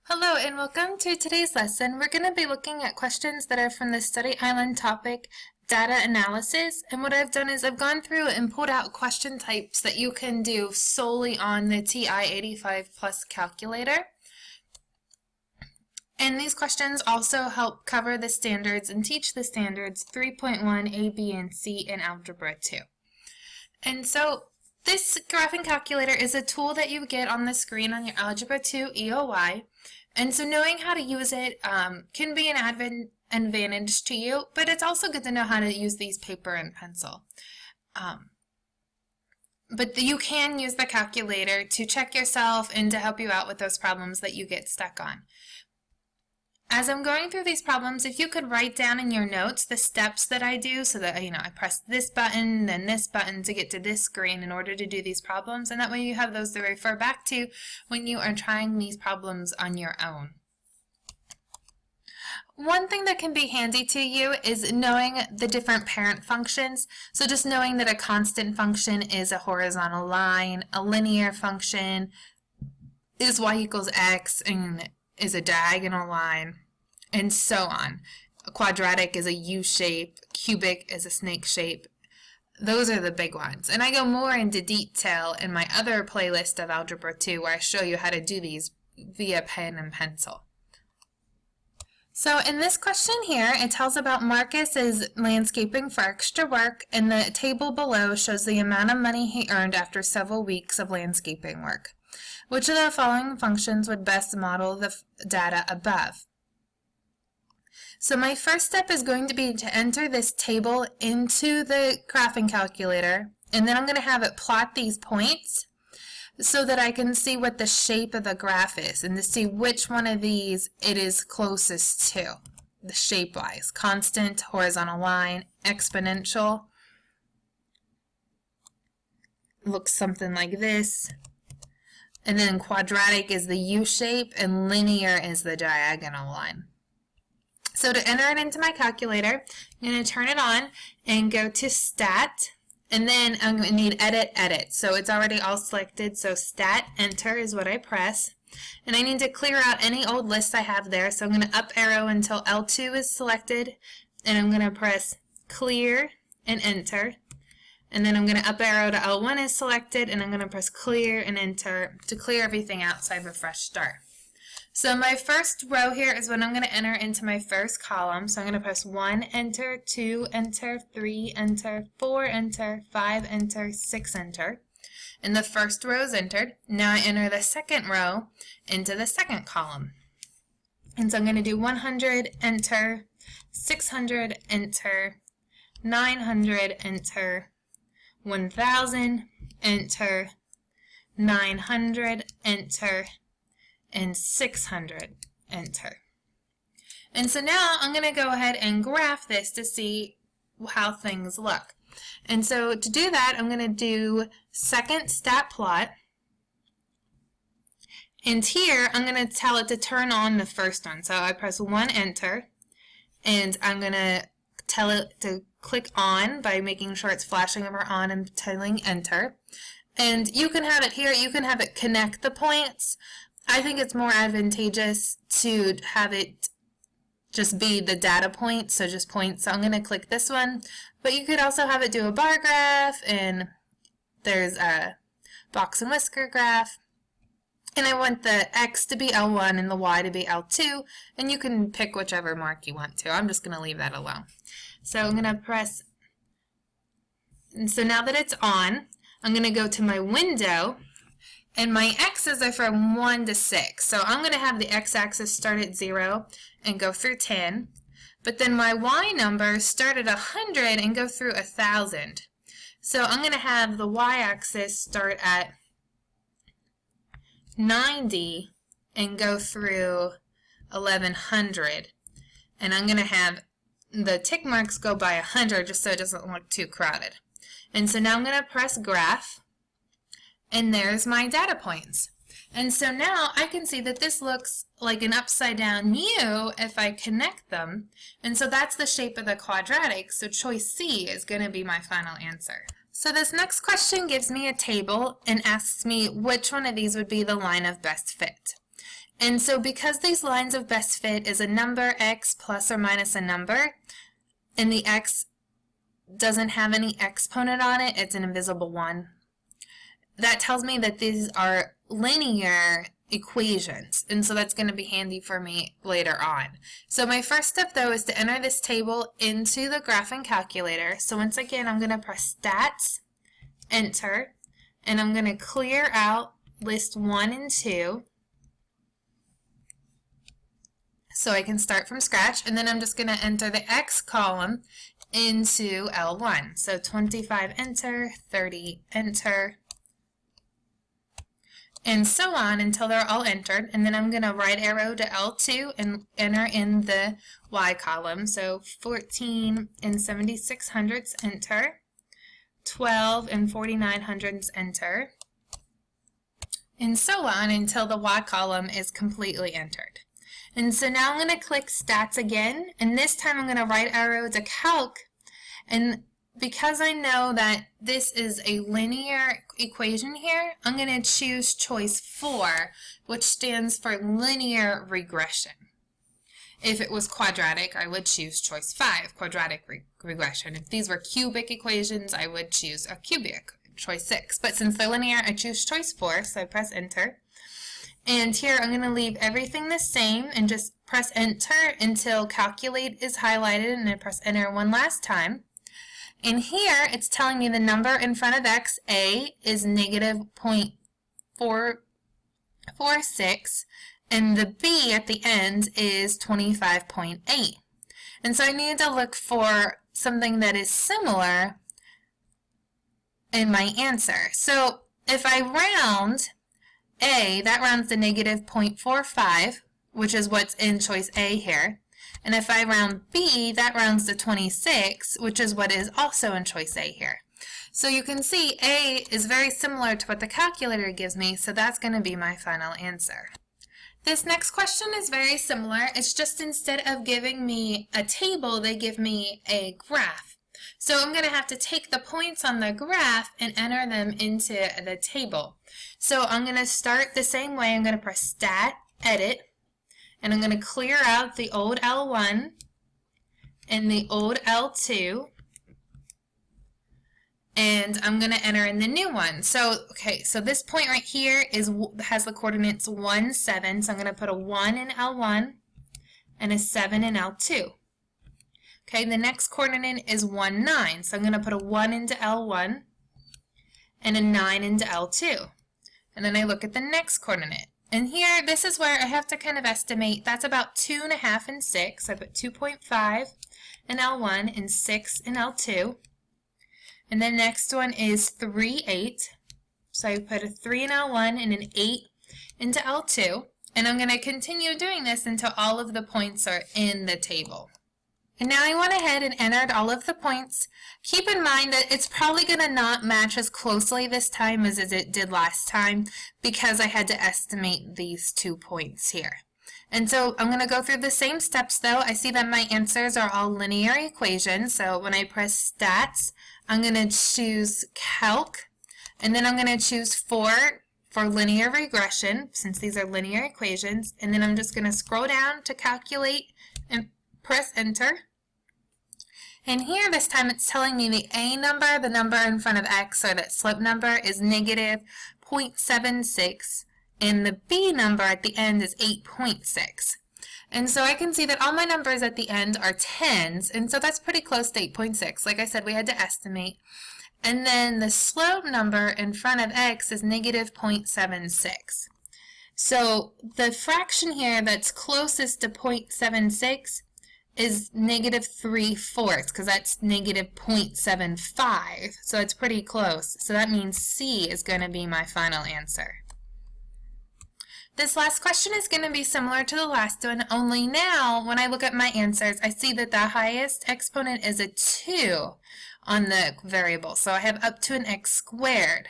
Hello and welcome to today's lesson. We're going to be looking at questions that are from the Study Island topic, data analysis. And what I've done is I've gone through and pulled out question types that you can do solely on the TI-85 Plus calculator. And these questions also help cover the standards and teach the standards 3.1 A, B, and C in Algebra 2. And so this graphing calculator is a tool that you get on the screen on your Algebra 2 EOI. And so knowing how to use it can be an advantage to you, but it's also good to know how to use these paper and pencil. But you can use the calculator to check yourself and to help you out with those problems that you get stuck on. As I'm going through these problems, if you could write down in your notes the steps that I do so that, I press this button, then this button to get to this screen in order to do these problems, and that way you have those to refer back to when you are trying these problems on your own. One thing that can be handy to you is knowing the different parent functions. So just knowing that a constant function is a horizontal line, a linear function is y equals x, and is a diagonal line, and so on. A quadratic is a U shape, cubic is a snake shape. Those are the big ones. And I go more into detail in my other playlist of Algebra 2 where I show you how to do these via pen and pencil. So in this question here, it tells about Marcus's landscaping for extra work, and the table below shows the amount of money he earned after several weeks of landscaping work. Which of the following functions would best model the data above? So my first step is going to be to enter this table into the graphing calculator, and then I'm going to have it plot these points so that I can see what the shape of the graph is and to see which one of these it is closest to, the shape-wise. Constant, horizontal line, exponential. Looks something like this. And then quadratic is the U shape, and linear is the diagonal line. So to enter it into my calculator, I'm going to turn it on and go to Stat, and then I'm going to need Edit, Edit. So it's already all selected, so Stat, Enter is what I press. And I need to clear out any old lists I have there, so I'm going to up arrow until L2 is selected, and I'm going to press Clear and Enter. And then I'm going to up arrow to L1 is selected, and I'm going to press clear and enter to clear everything out so I have a fresh start. So my first row here is what I'm going to enter into my first column. So I'm going to press 1, enter, 2, enter, 3, enter, 4, enter, 5, enter, 6, enter. And the first row is entered. Now I enter the second row into the second column. And so I'm going to do 100, enter, 600, enter, 900, enter, 1000, enter, 900, enter, and 600, enter. And so now I'm going to go ahead and graph this to see how things look. And so to do that, I'm going to do second stat plot. And here, I'm going to tell it to turn on the first one. So I press 1, enter, and I'm going to tell it to click on by making sure it's flashing over on and telling enter. And you can have it here, you can have it connect the points. I think it's more advantageous to have it just be the data points, so just points. So I'm going to click this one, but you could also have it do a bar graph, and there's a box and whisker graph. And I want the X to be L1 and the Y to be L2, and you can pick whichever mark you want to. I'm just going to leave that alone. So I'm going to press, and so now that it's on, I'm going to go to my window, and my X's are from 1 to 6. So I'm going to have the X-axis start at 0 and go through 10, but then my Y numbers start at 100 and go through 1,000. So I'm going to have the Y-axis start at 90 and go through 1100, and I'm going to have the tick marks go by 100 just so it doesn't look too crowded. And so now I'm going to press graph, and there's my data points. And so now I can see that this looks like an upside down U if I connect them, and so that's the shape of the quadratic, so choice C is going to be my final answer. So this next question gives me a table and asks me which one of these would be the line of best fit. And so because these lines of best fit is a number x plus or minus a number, and the x doesn't have any exponent on it, it's an invisible one, that tells me that these are linear equations, and so that's going to be handy for me later on. So my first step though is to enter this table into the graphing calculator. So once again I'm going to press stats, enter, and I'm going to clear out list 1 and 2 so I can start from scratch, and then I'm just going to enter the x column into L1. So 25 enter, 30 enter, and so on until they're all entered. And then I'm going to right arrow to L2 and enter in the y column. So 14 and 76 hundredths enter, 12 and 49 hundredths enter, and so on until the y column is completely entered. And so now I'm going to click stats again, and this time I'm going to right arrow to calc, and because I know that this is a linear equation here, I'm going to choose choice 4, which stands for linear regression. If it was quadratic, I would choose choice 5, quadratic regression. If these were cubic equations, I would choose a cubic, choice 6. But since they're linear, I choose choice 4, so I press enter. And here I'm going to leave everything the same and just press enter until calculate is highlighted, and then press enter one last time. And here it's telling me the number in front of x, a, is negative 0.446, and the b at the end is 25.8. And so I need to look for something that is similar in my answer. So if I round a, that rounds to negative 0.45, which is what's in choice A here. And if I round B, that rounds to 26, which is what is also in choice A here. So you can see A is very similar to what the calculator gives me, so that's going to be my final answer. This next question is very similar. It's just instead of giving me a table, they give me a graph. So I'm going to have to take the points on the graph and enter them into the table. So I'm going to start the same way. I'm going to press stat, edit, and I'm going to clear out the old L1 and the old L2, and I'm going to enter in the new one. So, okay, so this point right here has the coordinates 1, 7, so I'm going to put a 1 in L1 and a 7 in L2. Okay, the next coordinate is 1, 9, so I'm going to put a 1 into L1 and a 9 into L2. And then I look at the next coordinate. And here, this is where I have to kind of estimate. That's about 2.5 and 6. So I put 2.5 in L1 and 6 in L2. And the next one is 3, 8. So I put a 3 in L1 and an 8 into L2. And I'm going to continue doing this until all of the points are in the table. And now I went ahead and entered all of the points. Keep in mind that it's probably going to not match as closely this time as it did last time because I had to estimate these 2 points here. And so I'm going to go through the same steps though. I see that my answers are all linear equations. So when I press stats, I'm going to choose calc, and then I'm going to choose 4 for linear regression since these are linear equations. And then I'm just going to scroll down to calculate and press enter. And here this time it's telling me the a number, the number in front of x, or that slope number, is negative 0.76, and the b number at the end is 8.6. And so I can see that all my numbers at the end are 10s, and so that's pretty close to 8.6. Like I said, we had to estimate. And then the slope number in front of x is negative 0.76. So the fraction here that's closest to 0.76 is negative 3/4, because that's negative 0.75. So it's pretty close. So that means C is going to be my final answer. This last question is going to be similar to the last one, only now when I look at my answers, I see that the highest exponent is a 2 on the variable. So I have up to an x squared.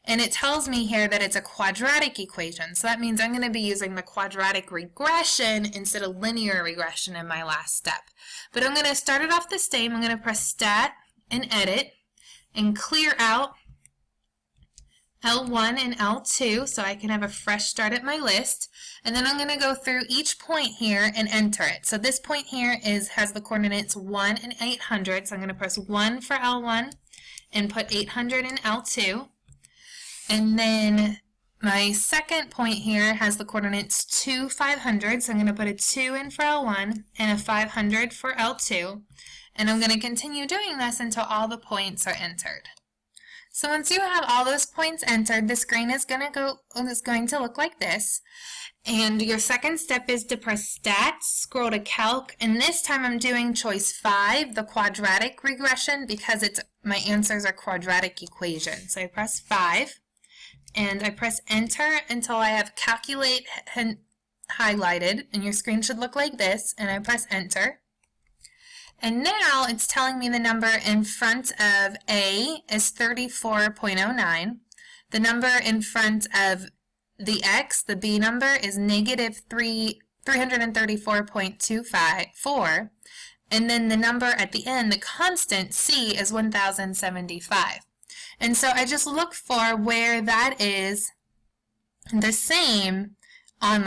And it tells me here that it's a quadratic equation. So that means I'm going to be using the quadratic regression instead of linear regression in my last step. But I'm going to start it off the same. I'm going to press stat and edit and clear out L1 and L2, so I can have a fresh start at my list. And then I'm going to go through each point here and enter it. So this point here has the coordinates 1 and 800, so I'm going to press 1 for L1 and put 800 in L2. And then my second point here has the coordinates 2, 500, so I'm going to put a 2 in for L1 and a 500 for L2. And I'm going to continue doing this until all the points are entered. So once you have all those points entered, the screen is going to look like this. And your second step is to press Stats, scroll to Calc, and this time I'm doing choice 5, the quadratic regression, because my answers are quadratic equations. So I press 5, and I press Enter until I have Calculate highlighted, and your screen should look like this, and I press Enter. And now it's telling me the number in front of A is 34.09. The number in front of the X, the B number, is negative 334.254. And then the number at the end, the constant, C, is 1075. And so I just look for where that is the same on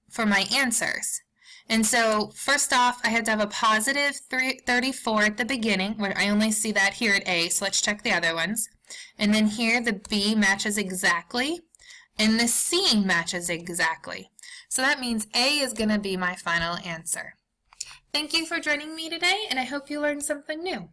for my answers. And so first off, I had to have a positive 34 at the beginning, where I only see that here at A, so let's check the other ones. And then here the B matches exactly, and the C matches exactly. So that means A is going to be my final answer. Thank you for joining me today, and I hope you learned something new.